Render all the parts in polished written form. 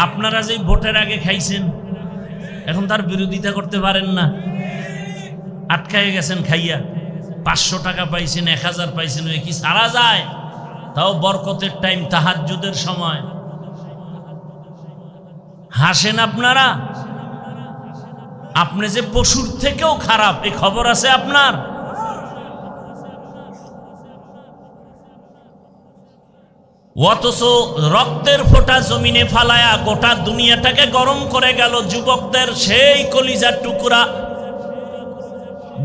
আপনারা যে ভোটের আগে খাইছেন, এখন তার বিরোধিতা করতে পারেন না, আটকায় গেছেন খাইয়া। 500 টাকা পাইছেন, 1000 পাইছেন, ওই কি সারা যায়? তাও বরকতের টাইম, তাহাজ্জুদের সময়। হাসেন আপনারা। আপনি যে পশুর থেকেও খারাপ, এই খবর আছে আপনার? অথচ রক্তের ফোঁটা জমিনে ফালায়া গোটা দুনিয়াটাকে গরম করে গেল যুবকদের সেই কলিজার টুকরা,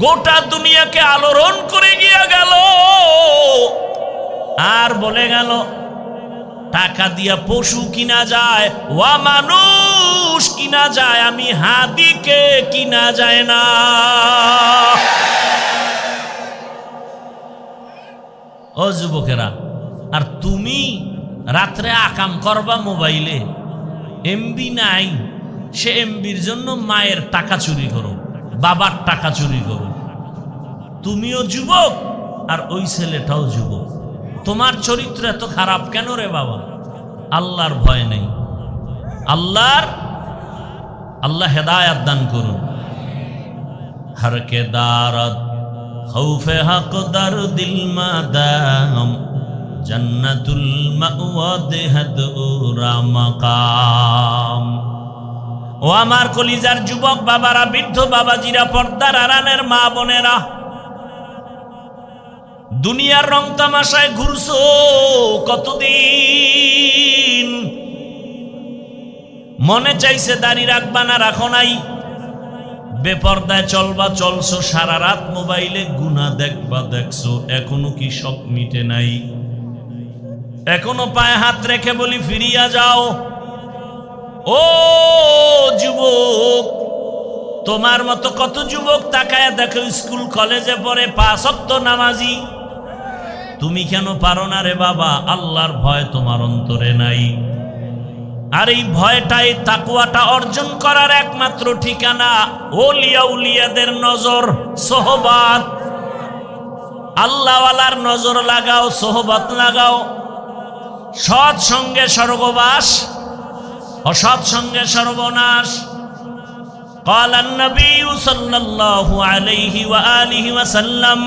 গোটা দুনিয়াকে আলোড়ন করে গিয়ে গেল। আর বলে গেল টাকা দিয়া পশু কিনা যায়, ওয়া মানুষ কিনা যায়, আমি হাদিকে কিনা যায় না। ও যুবকেরা, আর তুমি রাত্রে আকাম করবা মোবাইলে, এমবি নাই, সে এমবির জন্য মায়ের টাকা চুরি করো, বাবার টাকা চুরি করো। তুমিও যুবক আর ওই ছেলেটাও যুবক। তোমার চরিত্র এত খারাপ কেন রে বাবা? আল্লাহর ভয় নেই। আল্লাহ হেদায়াত দান করুন। হর কে দারত খৌফে হক দার দিল মাদাম জান্নাতুল মাওয়া দেহদ উরা মাকাম। ও আমার কলিজার যুবক বাবারা, বৃদ্ধ বাবাজিরা, পর্দার আড়ালের মা বোনেরা, দুনিয়ার রং তামাশায় ঘুরছো কতদিন? মনে চাইছে দাড়ি রাখবা না, রাখো নাই। বেপর্দায় চলবা, চলছো। সারা রাত মোবাইলে গুনাহ দেখবা, দেখছো। এখনো কি শখ মিটে নাই? এখনো পায়ে হাত রেখে বলি ফিরিয়া যাও। ও যুবক, তোমার মতো কত যুবক তাকায় দেখো স্কুল কলেজে পড়ে, 5 ওয়াক্ত নামাজি। তুমি কেন পারো না রে বাবা? আল্লাহর ভয় তোমার অন্তরে নাই। আর এই ভয়টাই তাকওয়াটা অর্জন করার একমাত্র ঠিকানা। ওলিয়া উলিয়াদের নজর, সোহবত। আল্লাহওয়ালার নজর লাগাও, সোহবত লাগাও। সৎ সঙ্গে স্বর্গবাস, অসৎ সঙ্গে সর্বনাশ। قال النبي صلى الله عليه وآله وسلم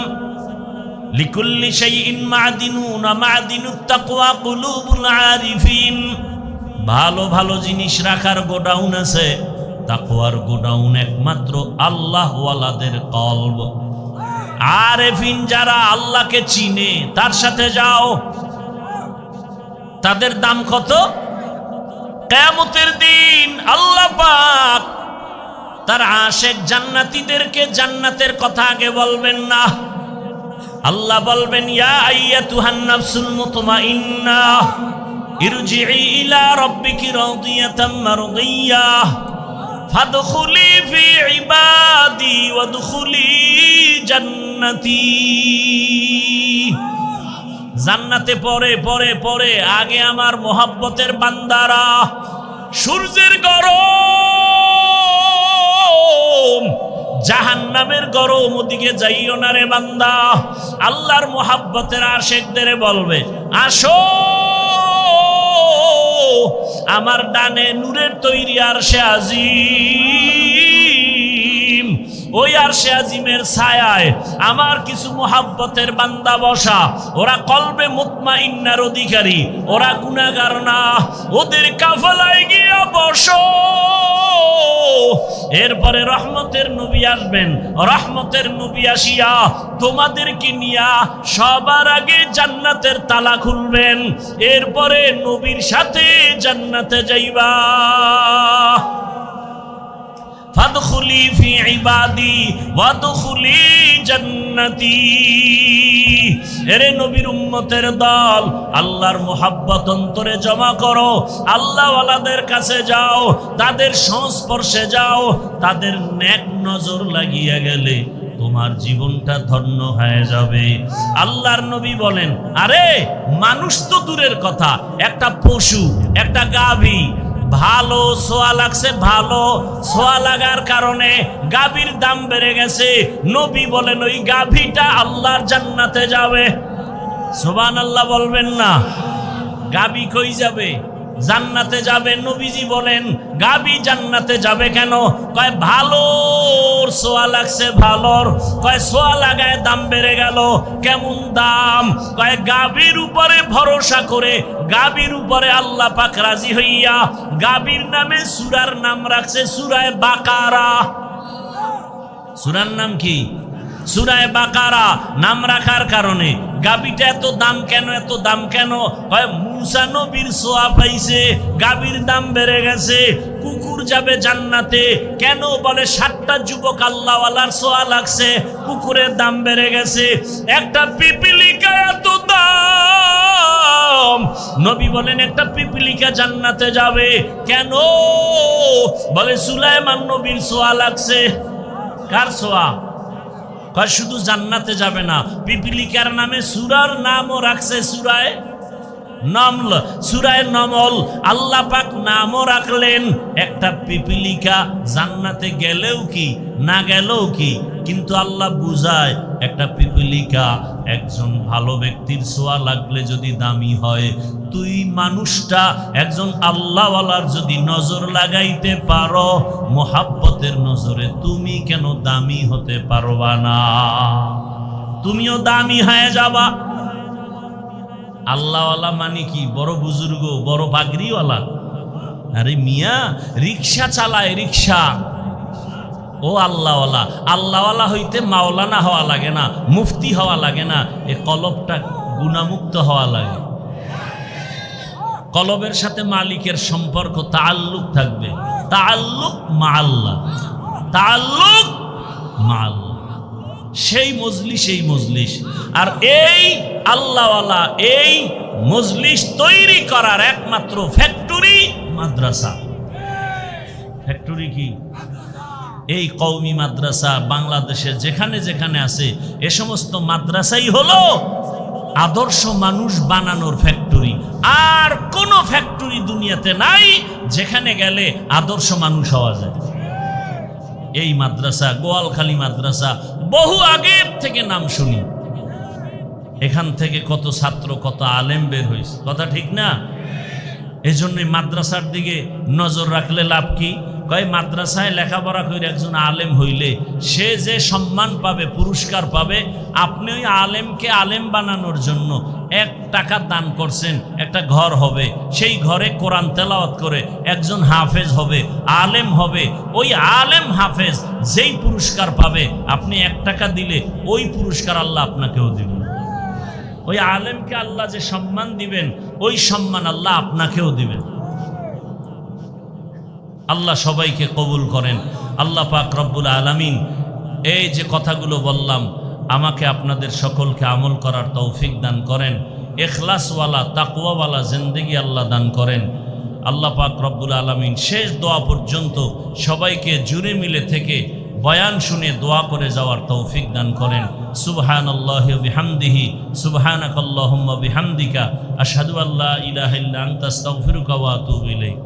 لكل شيء معدنون معدن التقوى قلوب العارفين। ভালো ভালো জিনিস রাখার গোডাউন আছে, তাকওয়ার গোডাউন একমাত্র আল্লাহওয়ালাদের কলব। আরেফিন যারা আল্লাহকে চিনে, তার সাথে যাও। তাদের দাম কত? কিয়ামতের দিন আল্লাহ পাক তার আশেক জান্নাতীদেরকে জান্নাতের কথা আগে বলবেন না। আল্লাহ বলবেন, ইয়া আইয়াতুহান নাফসুল মুতমাইন্নাহ ইরজিই ইলা রাব্বিকি রাদিয়াতাম মারদিয়াহ ফাদখুলি ফি ইবাদি ওয়াদখুলি জান্নাতি। জান্নাতে পরে পরে পরে আগে আমার মোহাব্বতের বান্দারা। সূর্যের গরম, জাহান্নামের গরম, ওদিকে যাইও না রে বান্দা। আল্লাহর মোহাব্বতের আশেকদের বলবে, আসো আমার ডানে নূরের তৈরি আরশে আজিম। ওই আরশে আজিমের ছায়ায় আমার কিছু মোহাব্বতের বান্দা বসা। ওরা কলবে মুতমাইন্নার অধিকারী, ওরা গুনাহগার না। ওদের কাফেলায় গিয়া বসো। এরপরে রহমতের নবী আসবেন। রহমতের নবী আসিয়া তোমাদেরকে নিয়া সবার আগে জান্নাতের তালা খুলবেন। এরপরে নবীর সাথে জান্নাতে যাইবা। ফাদখুলি ফি ইবাদি ওয়াদখুলি জান্নাতি। এরে নবীর উম্মতের দল, আল্লাহর মোহাব্বত অন্তরে জমা করো। আল্লাহওয়ালাদের কাছে যাও, তাদের সংস্পর্শে যাও। তাদের নেক নজর লাগিয়ে গেলে তোমার জীবনটা ধন্য হয়ে যাবে। আল্লাহর নবী বলেন, আরে মানুষ তো দূরের কথা, একটা পশু, একটা গাভী ভালো সোয়া লাগছে, ভালো সোয়া লাগার কারণে গাভীর দাম বেড়ে গেছে। নবী বলেন ওই গাভীটা আল্লাহর জান্নাতে যাবে। সুবহানাল্লাহ বলবেন না? গাভী কই যাবে? জান্নাতে যাবে। নবীজি বলেন গাবি জান্নাতে যাবে কেন? কয় ভালোর সোয়া লাগছে, ভালোর। কয় সোয়া লাগায় দাম বেড়ে গেল। কেমন দাম? কয় গাবির উপরে ভরসা করে, গাবির উপরে আল্লাহ পাক রাজি হইয়া গাবির নামে সূরার নাম রাখছে সূরায়ে বাকারা। সূরার নাম কি? সূরায়ে বাকারা। নাম রাখার কারণে গাবিটা এত দাম কেন? এত দাম কেন? হয় মুসা নবীর সোয়া পাইছে, গাবির দাম বেড়ে গেছে। কুকুর যাবে জান্নাতে কেন? বলে 7টা যুবক আল্লাহওয়ালার সোয়া লাগছে, কুকুরের দাম বেড়ে গেছে। একটা পিপিলিকা এত দাম। নবী বলেন একটা পিপিলিকা জান্নাতে যাবে কেন? বলে সুলাইমান নবীর সোয়া লাগছে। কার সোয়া? শুধু জান্নাতে যাবে না, পিপিলিকার নামে সূরার নামও রাখছে সূরায়ে নামল। সূরায়ে নামল আল্লাহ পাক নামও রাখলেন। একটা পিপিলিকা জান্নাতে গেলেও কি, না গেলেও কি, কিন্তু আল্লাহ বুঝায় একটা পিপিলিকা একজন ভালো ব্যক্তির সোয়া লাগলে যদি দামি হয়, তুই মানুষটা একজন আল্লাহওয়ালার যদি নজর লাগাইতে পারো, মোহাব্বতের নজরে তুমি কেন দামি হতে পারবা না? তুমিও দামি হয়ে যাবা। আল্লাহওয়ালা মানে কি? বড় বুজুর্গ, বড় পাগড়িওয়ালা? আরে মিয়া, রিক্সা চালায়, রিক্সা। ও আল্লাহওয়ালা। আল্লাহওয়ালা হইতে মাওলানা হওয়া লাগে না, মুফতি হওয়া লাগে না, এ কলবটা গুনাহমুক্ত হওয়া লাগে। কলবের সাথে মালিকের সম্পর্ক, তাআল্লুক থাকবে। তাআল্লুক মা আল্লাহ, তাআল্লুক মা আল্লাহ। সেই মজলিস, এই মজলিস। আর এই আল্লাহওয়ালা এই মজলিস তৈরি করার একমাত্র ফ্যাক্টরি মাদ্রাসা। ফ্যাক্টরি কি? এই কওমি মাদ্রাসা বাংলাদেশের যেখানে যেখানে আছে, এ সমস্ত মাদ্রাসাই হলো আদর্শ মানুষ বানানোর ফ্যাক্টরি। আর কোনো ফ্যাক্টরি দুনিয়াতে নাই যেখানে গেলে আদর্শ মানুষ হওয়া যায়। এই মাদ্রাসা, গোয়ালখালী মাদ্রাসা, বহু আগের থেকে নাম শুনি। এখান থেকে কত ছাত্র, কত আলেম বের হয়েছে, কথা ঠিক না? এই জন্যই মাদ্রাসার দিকে নজর রাখলে লাভ কি? কয় মাদ্রাসায় লেখাপড়া করে একজন আলেম হইলে সে যে সম্মান পাবে, পুরস্কার পাবে, আপনি ওই আলেমকে আলেম বানানোর জন্য 1 টাকা দান করছেন, একটা ঘর হবে, সেই ঘরে কোরআন তেলাওয়াত করে একজন হাফেজ হবে, আলেম হবে। ওই আলেম হাফেজ যেই পুরস্কার পাবে, আপনি 1 টাকা দিলে ওই পুরস্কার আল্লাহ আপনাকেও দিবেন। ওই আলেমকে আল্লাহ যে সম্মান দিবেন, ওই সম্মান আল্লাহ আপনাকেও দিবেন। আল্লাহ সবাইকে কবুল করেন। আল্লাহ পাক রব্বুল আলামিন এই যে কথাগুলো বললাম, আমাকে আপনাদের সকলকে আমল করার তৌফিক দান করেন। ইখলাসওয়ালা, তাকওয়াওয়ালা জিন্দেগি আল্লাহ দান করেন। আল্লাহ পাক রব্বুল আলামিন শেষ দোয়া পর্যন্ত সবাইকে জুড়ে মিলে থেকে বয়ান শুনে দোয়া করে যাওয়ার তৌফিক দান করেন। সুবহানাল্লাহি ওয়া বিহামদিহি, সুবহানাকাল্লাহুম্মা বিহামদিকা, আশহাদু আল্লা ইলাহা ইল্লা আনতা আস্তাগফিরুকা ওয়া আতুবু ইলাইক।